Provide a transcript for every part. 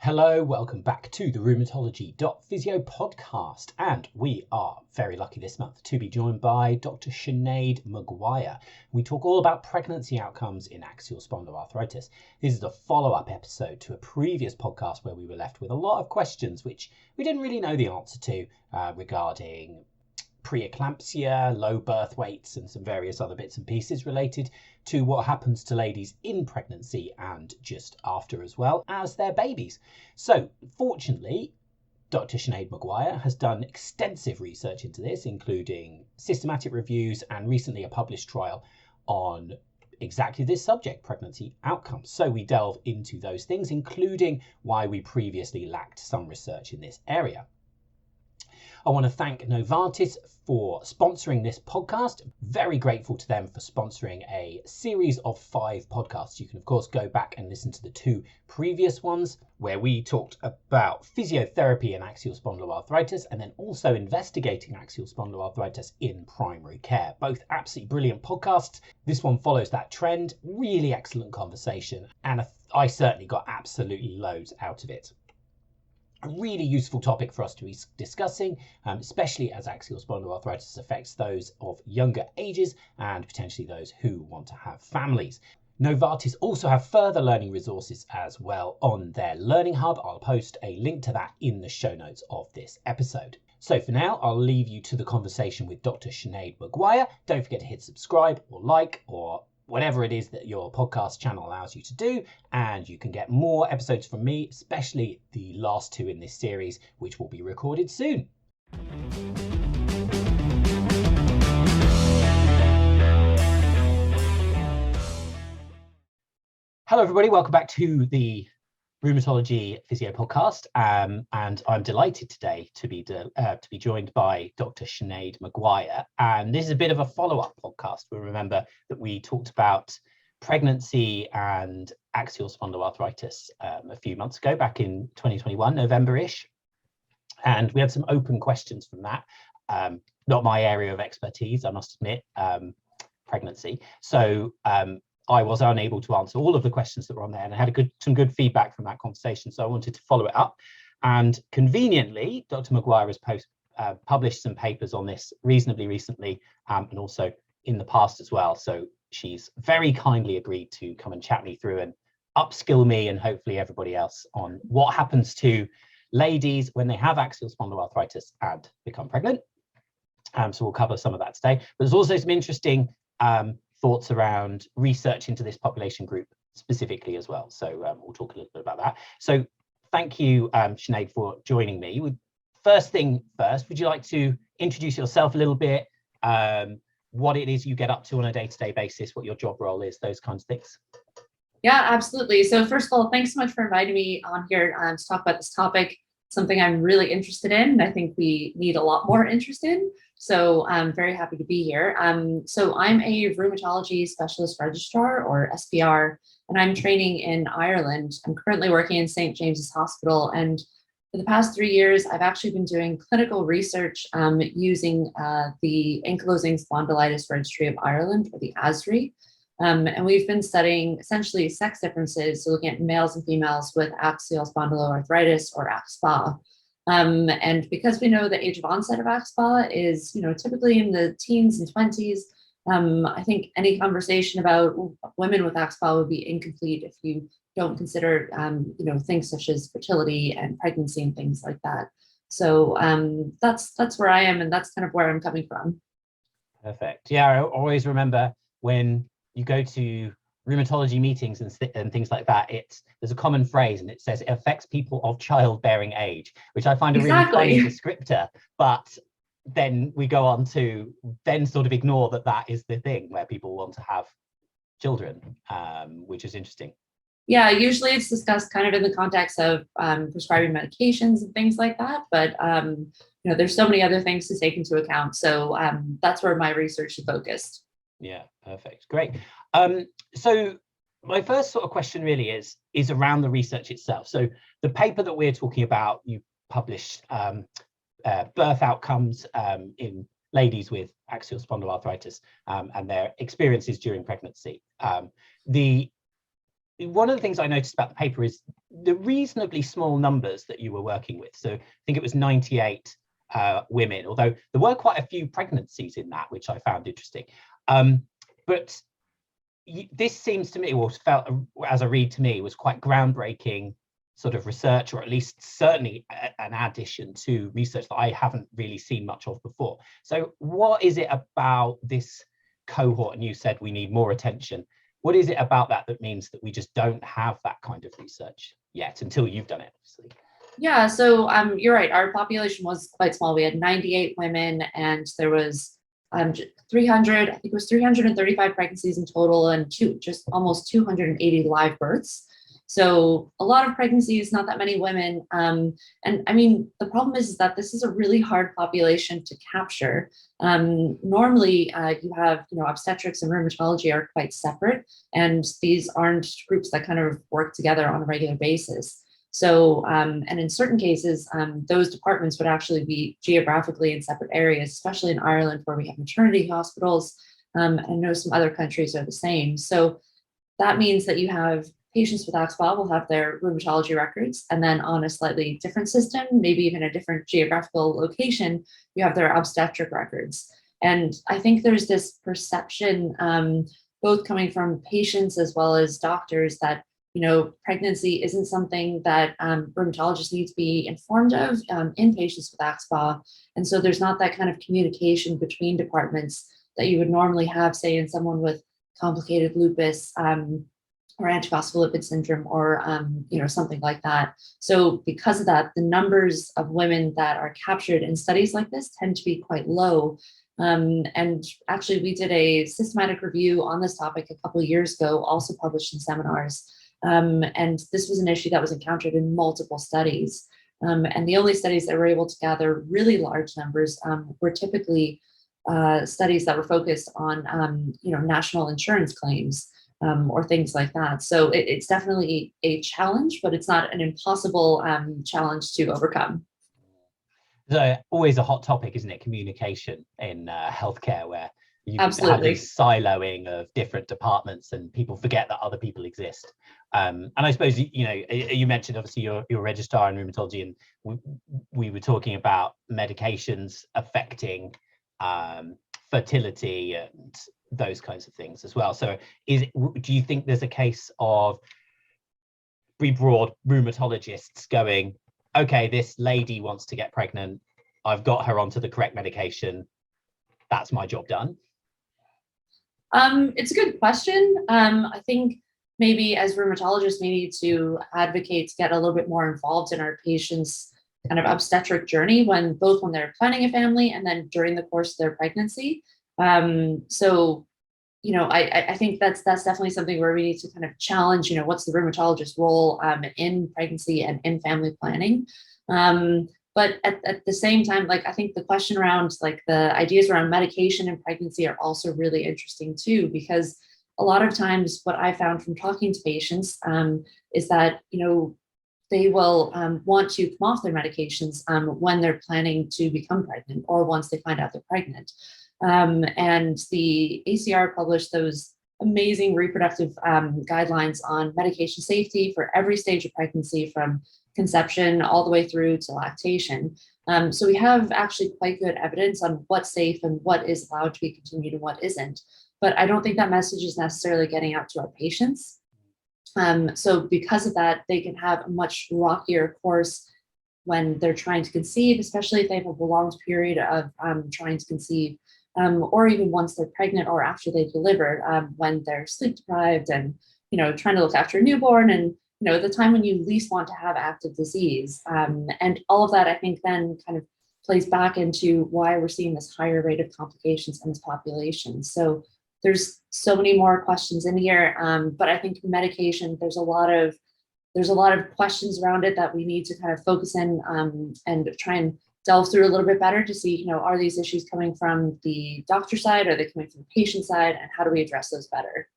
Hello, welcome back to the Rheumatology.physio podcast, and we are very lucky this month to be joined by Dr. Sinead Maguire. We talk all about pregnancy outcomes in axial spondyloarthritis. This is a follow-up episode to a previous podcast where we were left with a lot of questions which we didn't really know the answer to regarding preeclampsia, low birth weights, and some various other bits and pieces related to what happens to ladies in pregnancy and just after, as well as their babies. So fortunately, Dr. Sinead Maguire has done extensive research into this, including systematic reviews and recently a published trial on exactly this subject, pregnancy outcomes. So we delve into those things, including why we previously lacked some research in this area. I want to thank Novartis for sponsoring this podcast. Very grateful to them for sponsoring a series of 5 podcasts. You can, of course, go back and listen to the 2 previous ones where we talked about physiotherapy and axial spondyloarthritis, and then also investigating axial spondyloarthritis in primary care. Both absolutely brilliant podcasts. This one follows that trend. Really excellent conversation, and I certainly got absolutely loads out of it. A really useful topic for us to be discussing, especially as axial spondyloarthritis affects those of younger ages and potentially those who want to have families. Novartis also have further learning resources as well on their Learning Hub. I'll post a link to that in the show notes of this episode. So for now, I'll leave you to the conversation with Dr. Sinead Maguire. Don't forget to hit subscribe or like or whatever it is that your podcast channel allows you to do, and you can get more episodes from me, especially the last 2 in this series, which will be recorded soon. Hello everybody, welcome back to the Rheumatology Physio podcast, and I'm delighted today to be joined by Dr. Sinead Maguire, and this is a bit of a follow-up podcast. We'll remember that we talked about pregnancy and axial spondyloarthritis a few months ago, back in 2021, November-ish, and we had some open questions from that. Not my area of expertise, I must admit, pregnancy. So I was unable to answer all of the questions that were on there, and I had some good feedback from that conversation, so I wanted to follow it up. And conveniently, Dr. Maguire has published some papers on this reasonably recently, and also in the past as well. So she's very kindly agreed to come and chat me through and upskill me and hopefully everybody else on what happens to ladies when they have axial spondyloarthritis and become pregnant. So we'll cover some of that today. But there's also some interesting thoughts around research into this population group specifically as well. So we'll talk a little bit about that. So thank you, Sinead, for joining me. First thing first, would you like to introduce yourself a little bit, what it is you get up to on a day-to-day basis, what your job role is, those kinds of things? Yeah, absolutely. So first of all, thanks so much for inviting me on here to talk about this topic, something I'm really interested in, and I think we need a lot more interest in. So I'm very happy to be here. So I'm a rheumatology specialist registrar, or SPR, and I'm training in Ireland. I'm currently working in St. James's Hospital, and for the past 3 years, I've actually been doing clinical research using the Ankylosing Spondylitis Registry of Ireland, or the ASRI. And we've been studying essentially sex differences, so looking at males and females with axial spondyloarthritis, or AxSpA. And because we know the age of onset of AxSpA is, typically in the teens and 20s, I think any conversation about women with AxSpA would be incomplete if you don't consider, things such as fertility and pregnancy and things like that. So that's where I am, and that's kind of where I'm coming from. Perfect. Yeah, I always remember when you go to rheumatology meetings and things like that, there's a common phrase, and it says it affects people of childbearing age, which I find a really funny descriptor. But then we go on to then sort of ignore that is the thing where people want to have children, which is interesting. Yeah, usually it's discussed kind of in the context of prescribing medications and things like that. But there's so many other things to take into account. So that's where my research is focused. Yeah, perfect. Great. So my first sort of question really is around the research itself. So the paper that we're talking about, you published birth outcomes in ladies with axial spondyloarthritis and their experiences during pregnancy. The one of the things I noticed about the paper is the reasonably small numbers that you were working with. So I think it was 98 women, although there were quite a few pregnancies in that, which I found interesting. But this seems to me, or felt as a read to me, was quite groundbreaking sort of research, or at least certainly an addition to research that I haven't really seen much of before. So what is it about this cohort? And you said we need more attention. What is it about that means that we just don't have that kind of research yet until you've done it, obviously? Yeah, so you're right. Our population was quite small. We had 98 women, and there was 300, I think it was 335 pregnancies in total, and just almost 280 live births. So a lot of pregnancies, not that many women. And I mean, the problem is that this is a really hard population to capture. Normally, you have, obstetrics and rheumatology are quite separate, and these aren't groups that kind of work together on a regular basis. So, and in certain cases, those departments would actually be geographically in separate areas, especially in Ireland, where we have maternity hospitals. And I know some other countries are the same. So that means that you have patients with AxSpA will have their rheumatology records, and then on a slightly different system, maybe even a different geographical location, you have their obstetric records. And I think there's this perception, both coming from patients as well as doctors, that pregnancy isn't something that rheumatologists need to be informed of in patients with AxSpA. And so there's not that kind of communication between departments that you would normally have, say, in someone with complicated lupus or antiphospholipid syndrome, or something like that. So because of that, the numbers of women that are captured in studies like this tend to be quite low. And actually, we did a systematic review on this topic a couple of years ago, also published in seminars. And this was an issue that was encountered in multiple studies. And the only studies that were able to gather really large numbers were typically studies that were focused on, national insurance claims or things like that. So it's definitely a challenge, but it's not an impossible challenge to overcome. So always a hot topic, isn't it? Communication in healthcare, where you Absolutely. have this siloing of different departments, and people forget that other people exist. And I suppose you mentioned obviously your registrar in rheumatology, and we were talking about medications affecting fertility and those kinds of things as well. So do you think there's a case of broad rheumatologists going, okay, this lady wants to get pregnant, I've got her onto the correct medication, that's my job done? It's a good question. I think maybe as rheumatologists, we need to advocate to get a little bit more involved in our patients' kind of obstetric journey, both when they're planning a family and then during the course of their pregnancy. So, I think that's definitely something where we need to kind of challenge, what's the rheumatologist's role in pregnancy and in family planning. But at the same time, I think the question around the ideas around medication in pregnancy are also really interesting too, because a lot of times what I found from talking to patients is that, they will want to come off their medications when they're planning to become pregnant, or once they find out they're pregnant. And the ACR published those amazing reproductive guidelines on medication safety for every stage of pregnancy, from conception all the way through to lactation. So we have actually quite good evidence on what's safe and what is allowed to be continued and what isn't. But I don't think that message is necessarily getting out to our patients. So because of that, they can have a much rockier course when they're trying to conceive, especially if they have a prolonged period of trying to conceive, or even once they're pregnant or after they deliver, when they're sleep deprived and, trying to look after a newborn, and, the time when you least want to have active disease. And all of that, I think, then kind of plays back into why we're seeing this higher rate of complications in this population. So there's so many more questions in here, but I think medication, there's a lot of questions around it that we need to kind of focus in and try and delve through a little bit better to see, are these issues coming from the doctor side? Are they coming from the patient side? And how do we address those better?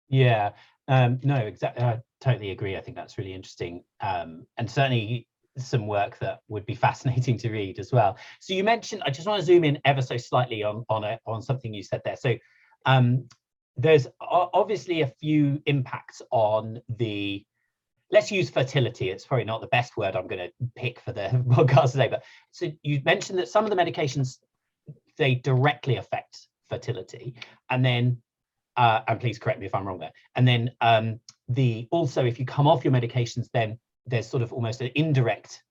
Yeah, no, exactly. I totally agree. I think that's really interesting. And certainly some work that would be fascinating to read as well. So you mentioned, I just want to zoom in ever so slightly on something you said there. So there's obviously a few impacts on the, let's use fertility. It's probably not the best word I'm going to pick for the podcast today, but so you mentioned that some of the medications, they directly affect fertility, and then and please correct me if I'm wrong there. And then also, if you come off your medications, then there's sort of almost an indirect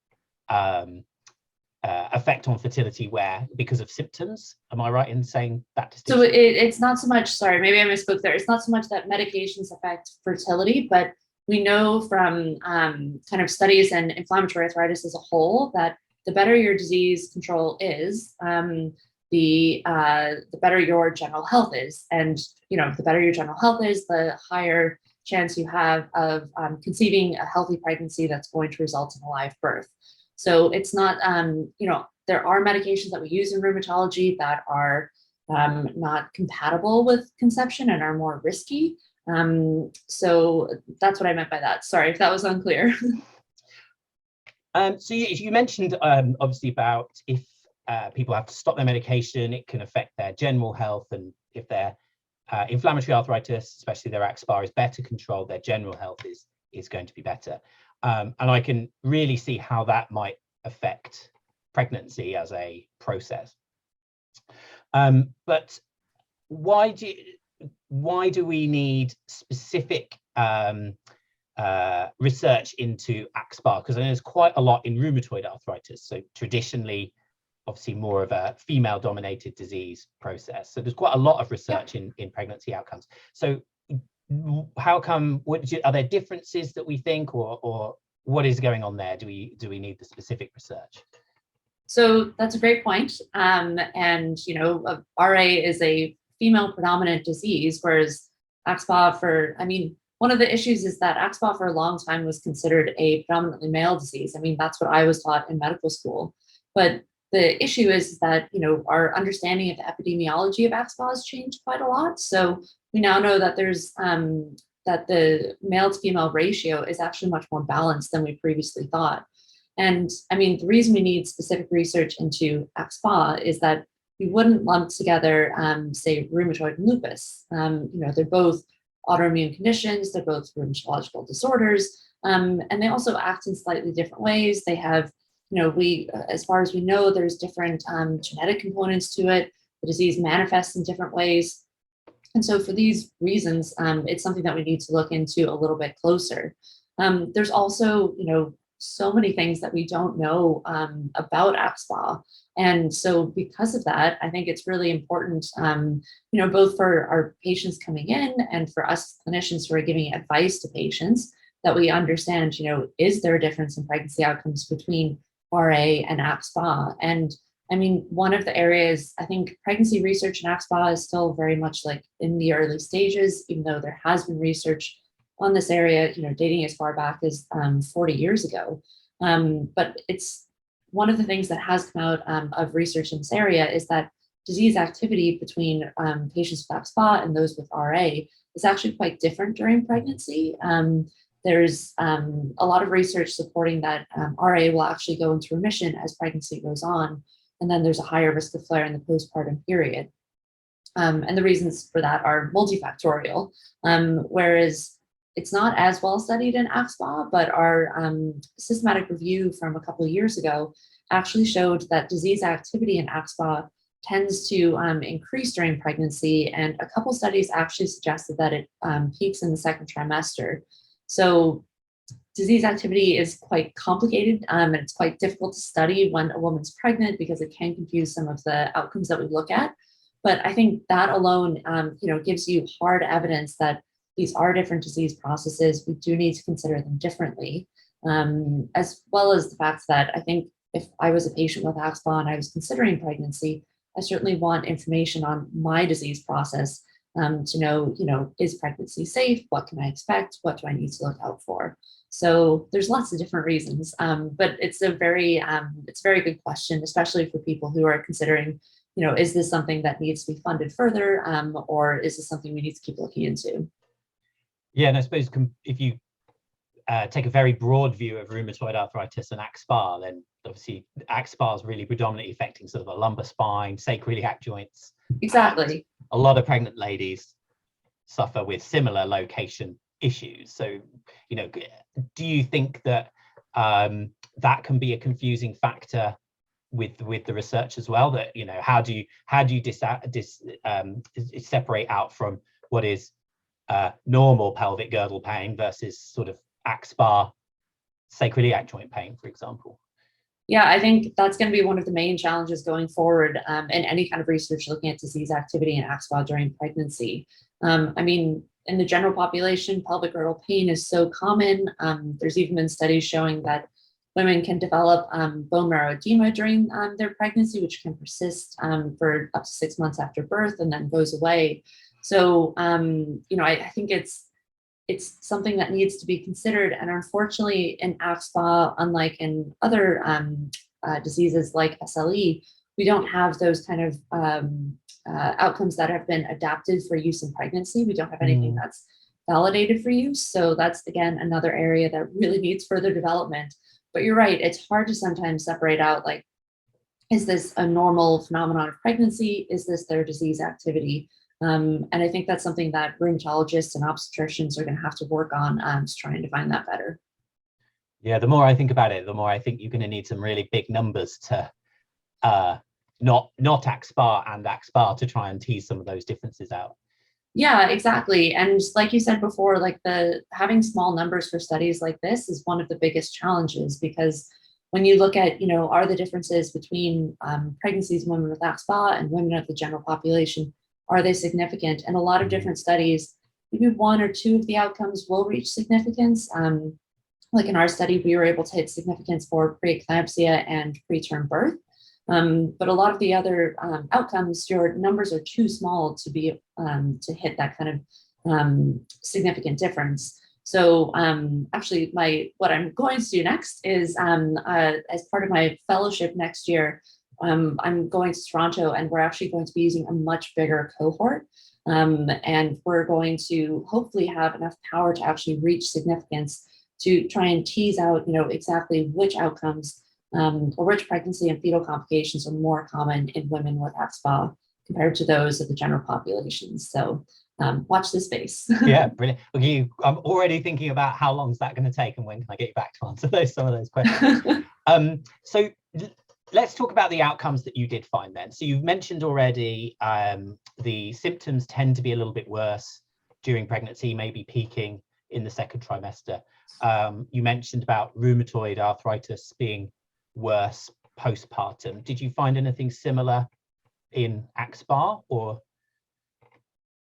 effect on fertility, where because of symptoms. Am I right in saying that distinction? So it's not so much, sorry, maybe I misspoke there. It's not so much that medications affect fertility, but we know from kind of studies in inflammatory arthritis as a whole that the better your disease control is, the better your general health is. And, the better your general health is, the higher chance you have of conceiving a healthy pregnancy that's going to result in a live birth. So it's not, there are medications that we use in rheumatology that are not compatible with conception and are more risky. So that's what I meant by that. Sorry if that was unclear. So you mentioned obviously about if people have to stop their medication, it can affect their general health, and if their inflammatory arthritis, especially their AxSpA, is better controlled, their general health is going to be better. And I can really see how that might affect pregnancy as a process. But why do we need specific research into AxSpA? Because I know there's quite a lot in rheumatoid arthritis. So traditionally, obviously more of a female-dominated disease process. So there's quite a lot of research in pregnancy outcomes. So how come? Are there differences that we think, or what is going on there? Do we need the specific research? So that's a great point. And RA is a female predominant disease, whereas AxSpA one of the issues is that AxSpA for a long time was considered a predominantly male disease. I mean, that's what I was taught in medical school. But the issue is that, our understanding of the epidemiology of AxSpA has changed quite a lot. So we now know that there's that the male to female ratio is actually much more balanced than we previously thought. And the reason we need specific research into AxSpA is that we wouldn't lump together, say, rheumatoid and lupus. They're both autoimmune conditions, they're both rheumatological disorders, and they also act in slightly different ways. They have, as far as we know, there's different genetic components to it. The disease manifests in different ways. And so for these reasons, it's something that we need to look into a little bit closer. There's also, so many things that we don't know about AxSpA. And so because of that, I think it's really important, both for our patients coming in and for us clinicians who are giving advice to patients, that we understand, is there a difference in pregnancy outcomes between RA and AxSpA? And one of the areas, I think pregnancy research in AxSpA is still very much like in the early stages, even though there has been research on this area, dating as far back as 40 years ago. But it's one of the things that has come out of research in this area is that disease activity between patients with AxSpA and those with RA is actually quite different during pregnancy. There's a lot of research supporting that RA will actually go into remission as pregnancy goes on, and then there's a higher risk of flare in the postpartum period. And the reasons for that are multifactorial, whereas it's not as well studied in AxSpA, but our systematic review from a couple of years ago actually showed that disease activity in AxSpA tends to increase during pregnancy, and a couple studies actually suggested that it peaks in the second trimester. So disease activity is quite complicated, and it's quite difficult to study when a woman's pregnant because it can confuse some of the outcomes that we look at. But I think that alone, gives you hard evidence that these are different disease processes. We do need to consider them differently, as well as the fact that I think if I was a patient with AxSpA and I was considering pregnancy, I certainly want information on my disease process to know, is pregnancy safe? What can I expect? What do I need to look out for? So there's lots of different reasons, but it's a very good question, especially for people who are considering, is this something that needs to be funded further, or is this something we need to keep looking into? Yeah, and I suppose if you take a very broad view of rheumatoid arthritis and AxSpA, then obviously AxSpA is really predominantly affecting sort of the lumbar spine, sacroiliac joints. Exactly. A lot of pregnant ladies. suffer with similar location issues. So, you know, do you think that that can be a confusing factor with the research as well? That, you know, how do you separate out from what is normal pelvic girdle pain versus sort of AxSpA sacroiliac joint pain, for example? Yeah, I think that's going to be one of the main challenges going forward in any kind of research looking at disease activity and AxSpA during pregnancy. I mean, in the general population, pelvic girdle pain is so common. There's even been studies showing that women can develop bone marrow edema during their pregnancy, which can persist for up to 6 months after birth and then goes away. So, you know, I think it's something that needs to be considered. And unfortunately, in AxSpA, unlike in other diseases like SLE, we don't have those kind of outcomes that have been adapted for use in pregnancy. We don't have anything that's validated for use. So that's, again, another area that really needs further development. But you're right, it's hard to sometimes separate out, like, is this a normal phenomenon of pregnancy? Is this their disease activity? And I think that's something that rheumatologists and obstetricians are going to have to work on trying to find that better. Yeah, the more I think about it, the more I think you're going to need some really big numbers to not AxSpA and AxSpA to try and tease some of those differences out. Yeah, exactly. And like you said before, like having small numbers for studies like this is one of the biggest challenges, because when you look at, you know, are the differences between pregnancies in women with AxSpA and women of the general population, are they significant? And a lot of different studies, maybe 1 or 2 of the outcomes will reach significance. Like in our study, we were able to hit significance for preeclampsia and preterm birth. But a lot of the other outcomes, your numbers are too small to be to hit that kind of significant difference. So actually, what I'm going to do next is, as part of my fellowship next year, I'm going to Toronto, and we're actually going to be using a much bigger cohort. And we're going to hopefully have enough power to actually reach significance to try and tease out, you know, exactly which outcomes or which pregnancy and fetal complications are more common in women with AxSpA compared to those of the general population. So watch this space. Yeah, brilliant. Okay, I'm already thinking about how long is that going to take and when can I get you back to answer some of those questions. So let's talk about the outcomes that you did find then. So you've mentioned already the symptoms tend to be a little bit worse during pregnancy, maybe peaking in the 2nd trimester. You mentioned about rheumatoid arthritis being worse postpartum. Did you find anything similar in AxSpA or?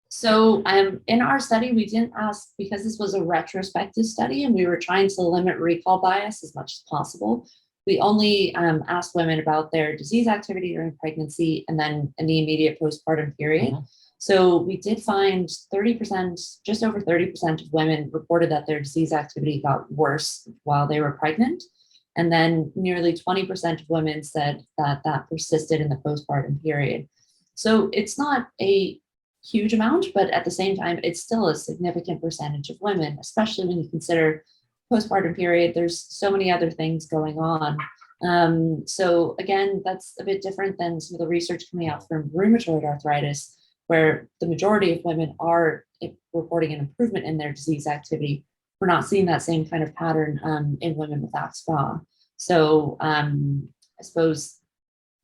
So in our study, we didn't ask, because this was a retrospective study and we were trying to limit recall bias as much as possible. We only asked women about their disease activity during pregnancy and then in the immediate postpartum period. So we did find 30%, just over 30% of women reported that their disease activity got worse while they were pregnant. And then nearly 20% of women said that that persisted in the postpartum period. So it's not a huge amount, but at the same time, it's still a significant percentage of women, especially when you consider postpartum period. There's so many other things going on. So again, that's a bit different than some of the research coming out from rheumatoid arthritis, where the majority of women are reporting an improvement in their disease activity. We're not seeing that same kind of pattern in women with AxSpA. So I suppose,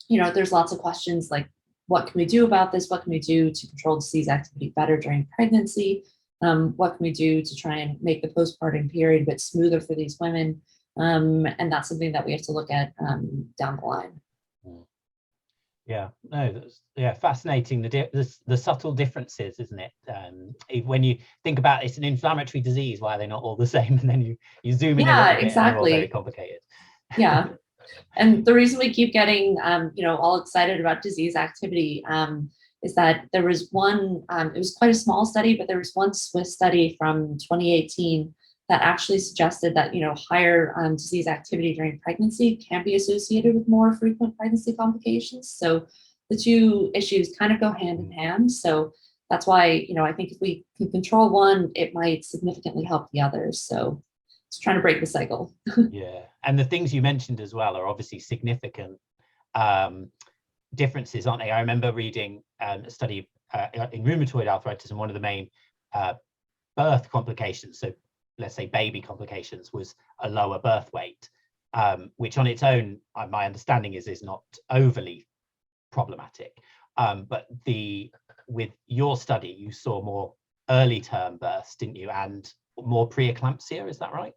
you know, there's lots of questions like, what can we do about this? What can we do to control disease activity better during pregnancy? What can we do to try and make the postpartum period a bit smoother for these women? And that's something that we have to look at down the line. Yeah, no, yeah, fascinating. The subtle differences, isn't it? When you think about it's an inflammatory disease, why are they not all the same? And then you zoom in. Yeah, a little bit, exactly. And they're all very complicated. Yeah, and the reason we keep getting you know, all excited about disease activity is that there was one. It was quite a small study, but there was one Swiss study from 2018 that actually suggested that, you know, higher disease activity during pregnancy can be associated with more frequent pregnancy complications. So the two issues kind of go hand in hand. So that's why, you know, I think if we can control one, it might significantly help the others. So it's trying to break the cycle. Yeah, and the things you mentioned as well are obviously significant differences, aren't they? I remember reading a study in rheumatoid arthritis, and one of the main birth complications, so let's say baby complications, was a lower birth weight, which on its own, my understanding is not overly problematic. But with your study, you saw more early term births, didn't you, and more preeclampsia, is that right?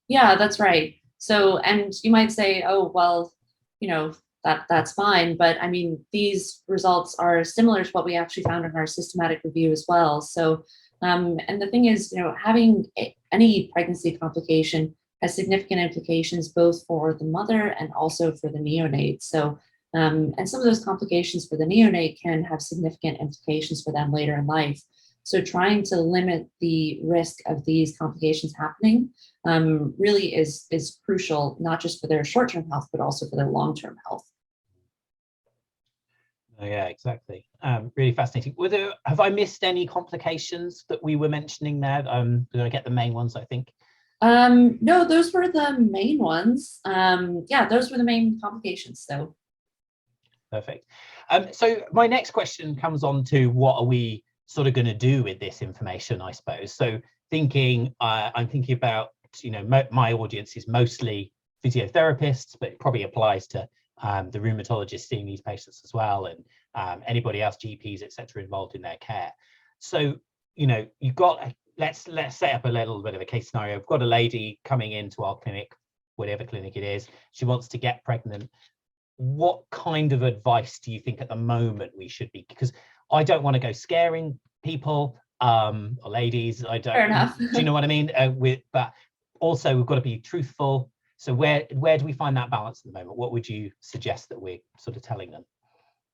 Yeah, that's right. So, and you might say, oh, well, that's fine. But I mean, these results are similar to what we actually found in our systematic review as well. So, and the thing is, having any pregnancy complication has significant implications both for the mother and also for the neonate. So, and some of those complications for the neonate can have significant implications for them later in life. So trying to limit the risk of these complications happening really is crucial, not just for their short-term health, but also for their long-term health. Oh, yeah, exactly. Really fascinating. Have I missed any complications that we were mentioning there? Did I get the main ones, I think? No, those were the main ones. Yeah, those were the main complications. So. Perfect. So my next question comes on to what are we sort of going to do with this information, I suppose. So I'm thinking about, my audience is mostly physiotherapists, but it probably applies to the rheumatologists seeing these patients as well, and anybody else, GPs, etc., involved in their care. So, you've got, let's set up a little bit of a case scenario. We've got a lady coming into our clinic, whatever clinic it is. She wants to get pregnant. What kind of advice do you think at the moment we should be? Because I don't want to go scaring people or ladies. I don't. Fair enough. Do you know what I mean? But also we've got to be truthful. So where do we find that balance at the moment? What would you suggest that we're sort of telling them?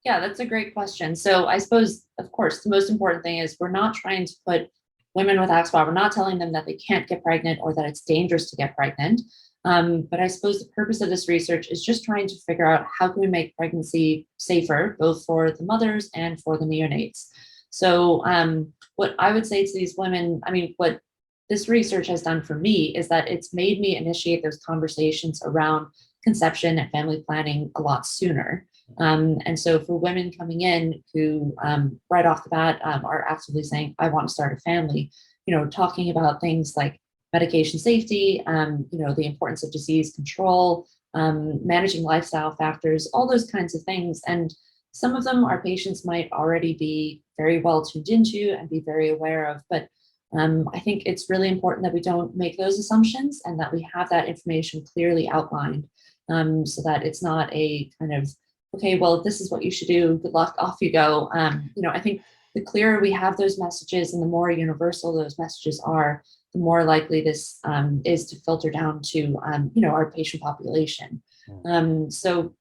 Yeah, that's a great question. So I suppose, of course, the most important thing is we're not trying to put women with AxSpA, we're not telling them that they can't get pregnant or that it's dangerous to get pregnant. But I suppose the purpose of this research is just trying to figure out how can we make pregnancy safer, both for the mothers and for the neonates. So what I would say to these women, what this research has done for me is that it's made me initiate those conversations around conception and family planning a lot sooner. And so for women coming in who right off the bat are actively saying, I want to start a family, talking about things like medication safety, the importance of disease control, managing lifestyle factors, all those kinds of things. And some of them our patients might already be very well tuned into and be very aware of. But I think it's really important that we don't make those assumptions and that we have that information clearly outlined so that it's not a kind of, okay, well, this is what you should do. Good luck, off you go. I think the clearer we have those messages and the more universal those messages are, the more likely this is to filter down to, our patient population. So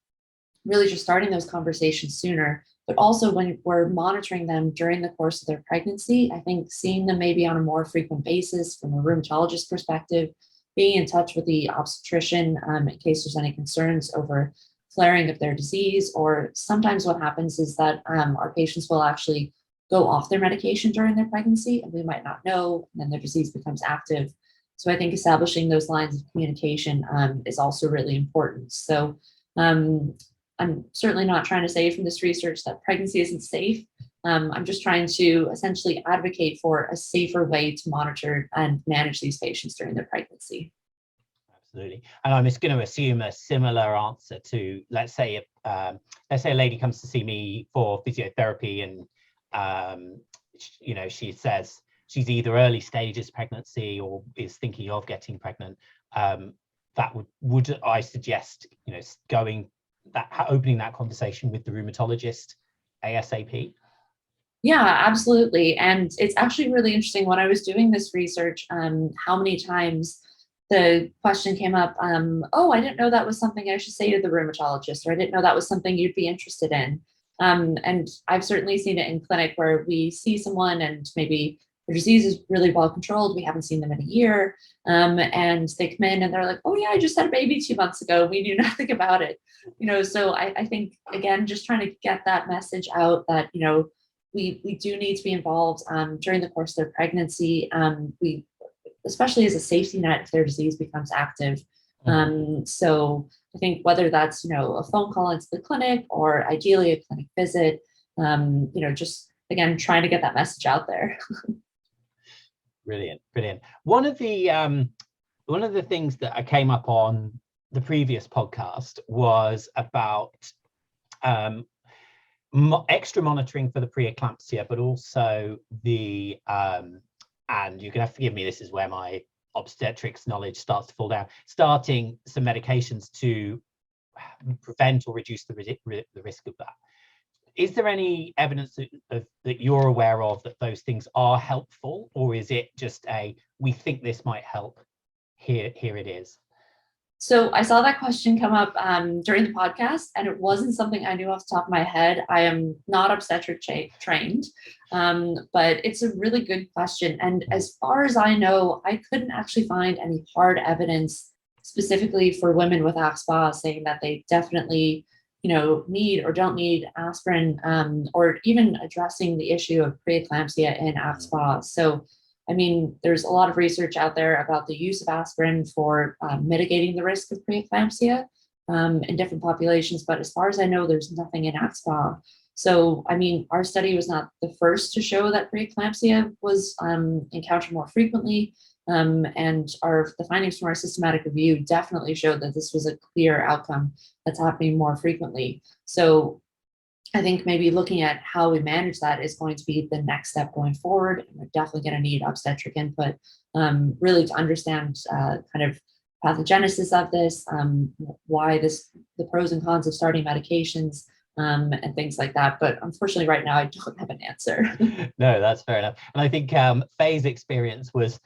really just starting those conversations sooner, but also when we're monitoring them during the course of their pregnancy, I think seeing them maybe on a more frequent basis from a rheumatologist perspective, being in touch with the obstetrician in case there's any concerns over flaring of their disease, or sometimes what happens is that our patients will actually go off their medication during their pregnancy and we might not know, and then their disease becomes active. So I think establishing those lines of communication is also really important. So I'm certainly not trying to say from this research that pregnancy isn't safe. I'm just trying to essentially advocate for a safer way to monitor and manage these patients during their pregnancy. Absolutely. And I'm just going to assume a similar answer to, let's say a lady comes to see me for physiotherapy and, she says she's either early stages pregnancy or is thinking of getting pregnant. That would I suggest, opening that conversation with the rheumatologist ASAP? Yeah, absolutely. And it's actually really interesting when I was doing this research, how many times the question came up, oh, I didn't know that was something I should say to the rheumatologist, or I didn't know that was something you'd be interested in. And I've certainly seen it in clinic where we see someone and maybe their disease is really well controlled. We haven't seen them in a year. And they come in and they're like, oh yeah, I just had a baby 2 months ago. We knew nothing about it. So I think, again, just trying to get that message out that, we do need to be involved during the course of their pregnancy. We, especially as a safety net if their disease becomes active. So I think whether that's, a phone call into the clinic or ideally a clinic visit, just, again, trying to get that message out there. Brilliant, brilliant. One of the things that I came up on the previous podcast was about extra monitoring for the preeclampsia, but also the and you're gonna have to forgive me, this is where my obstetrics knowledge starts to fall down, starting some medications to prevent or reduce the risk of that. Is there any evidence that you're aware of that those things are helpful, or is it just we think this might help, here it is? So I saw that question come up during the podcast, and it wasn't something I knew off the top of my head. I am not obstetric trained, but it's a really good question. And as far as I know, I couldn't actually find any hard evidence specifically for women with AxSpA saying that they definitely, need or don't need aspirin, or even addressing the issue of preeclampsia in AxSpA. So I mean, there's a lot of research out there about the use of aspirin for mitigating the risk of preeclampsia in different populations. But as far as I know, there's nothing in AxSpA. So, I mean, our study was not the first to show that preeclampsia was encountered more frequently. And the findings from our systematic review definitely showed that this was a clear outcome that's happening more frequently. So I think maybe looking at how we manage that is going to be the next step going forward. And we're definitely going to need obstetric input, really to understand kind of pathogenesis of this, why the pros and cons of starting medications, and things like that. But unfortunately, right now, I don't have an answer. No, that's fair enough. And I think Faye's experience was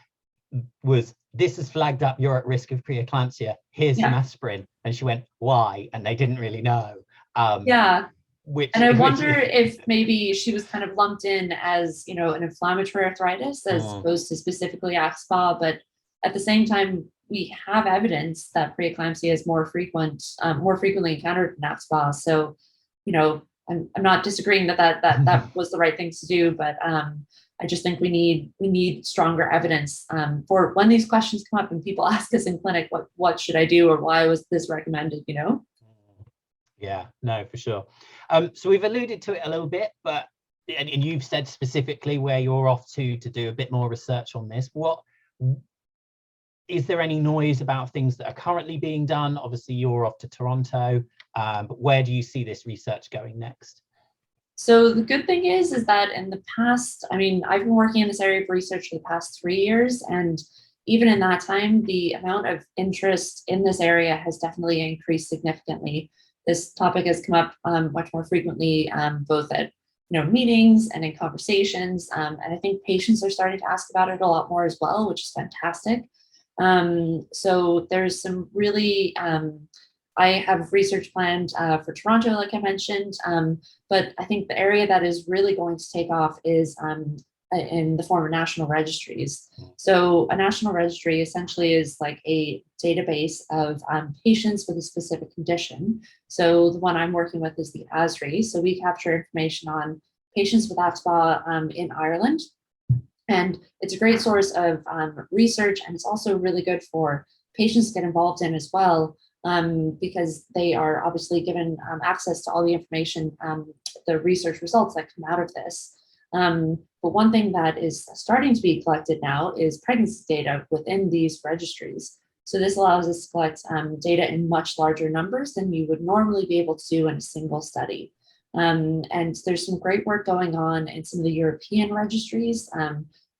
this is flagged up, you're at risk of preeclampsia, here's some aspirin. And she went, why? And they didn't really know. And I wonder if maybe she was kind of lumped in as, an inflammatory arthritis as opposed to specifically AxSpA. But at the same time, we have evidence that preeclampsia is more frequently encountered in AxSpA. So, I'm not disagreeing that was the right thing to do, but I just think we need stronger evidence for when these questions come up and people ask us in clinic, what should I do, or why was this recommended, Yeah, no, for sure. So we've alluded to it a little bit, but and you've said specifically where you're off to do a bit more research on this. What is there any noise about things that are currently being done? Obviously, you're off to Toronto, but where do you see this research going next? So the good thing is that in the past, I mean, I've been working in this area of research for the past 3 years, and even in that time, the amount of interest in this area has definitely increased significantly. This topic has come up much more frequently, both at meetings and in conversations, and I think patients are starting to ask about it a lot more as well, which is fantastic. So there's some really, I have research planned for Toronto, like I mentioned, but I think the area that is really going to take off is in the form of national registries. So a national registry essentially is like a database of patients with a specific condition. So the one I'm working with is the ASRI. So we capture information on patients with AxSpA in Ireland. And it's a great source of research, and it's also really good for patients to get involved in as well, because they are obviously given access to all the information, the research results that come out of this. But one thing that is starting to be collected now is pregnancy data within these registries. So this allows us to collect data in much larger numbers than you would normally be able to do in a single study. And there's some great work going on in some of the European registries,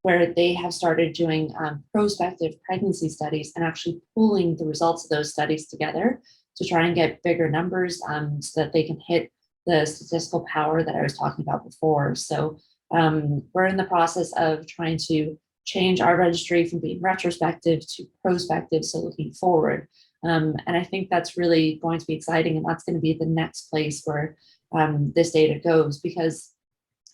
where they have started doing prospective pregnancy studies and actually pooling the results of those studies together to try and get bigger numbers, so that they can hit the statistical power that I was talking about before. So we're in the process of trying to change our registry from being retrospective to prospective, so looking forward. And I think that's really going to be exciting, and that's going to be the next place where this data goes, because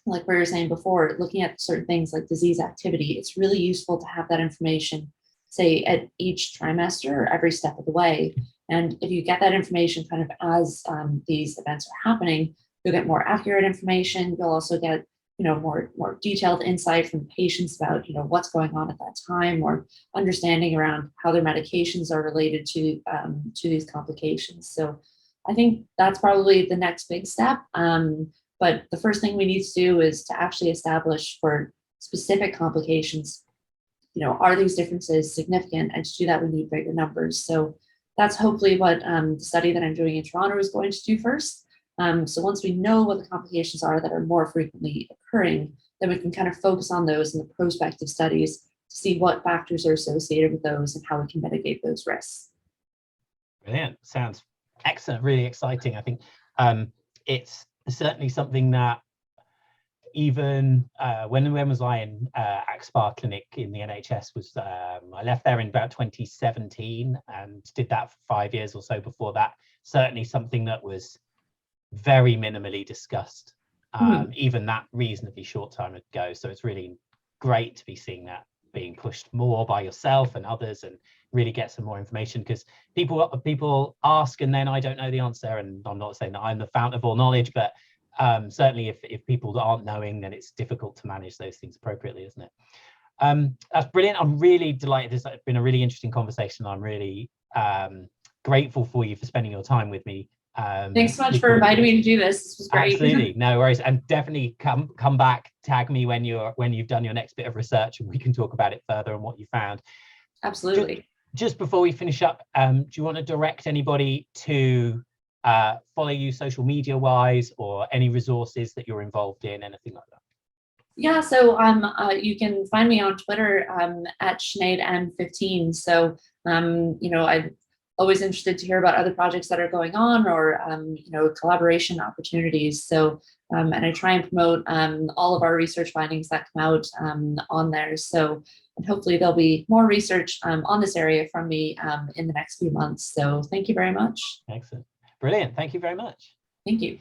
like we were saying before, looking at certain things like disease activity, it's really useful to have that information, say, at each trimester or every step of the way. And if you get that information kind of as these events are happening, you'll get more accurate information. You'll also get more detailed insight from patients about what's going on at that time, or understanding around how their medications are related to these complications. So I think that's probably the next big step. But the first thing we need to do is to actually establish for specific complications are these differences significant? And to do that, we need bigger numbers. So that's hopefully what the study that I'm doing in Toronto is going to do first. So once we know what the complications are that are more frequently occurring, then we can kind of focus on those in the prospective studies to see what factors are associated with those and how we can mitigate those risks. Brilliant. Sounds excellent. Really exciting. I think it's certainly something that even when was I in AxSpA clinic in the NHS was I left there in about 2017 and did that for 5 years or so before that. Certainly something that was very minimally discussed, even that reasonably short time ago. So it's really great to be seeing that being pushed more by yourself and others, and really get some more information, because people ask and then I don't know the answer, and I'm not saying that I'm the fountain of all knowledge, but certainly if people aren't knowing, then it's difficult to manage those things appropriately, isn't it? That's brilliant. I'm really delighted. This has been a really interesting conversation. I'm really grateful for you for spending your time with me. Thanks so much for inviting me to do this. This was great. Absolutely, no worries, and definitely come back, tag me when you've done your next bit of research, and we can talk about it further and what you found. Absolutely. Just before we finish up, do you want to direct anybody to follow you social media wise, or any resources that you're involved in, anything like that? Yeah, so you can find me on Twitter at SineadM15. So I'm always interested to hear about other projects that are going on, or collaboration opportunities. So and I try and promote all of our research findings that come out on there. So, and hopefully there'll be more research on this area from me in the next few months. So thank you very much. Excellent. Brilliant. Thank you very much. Thank you.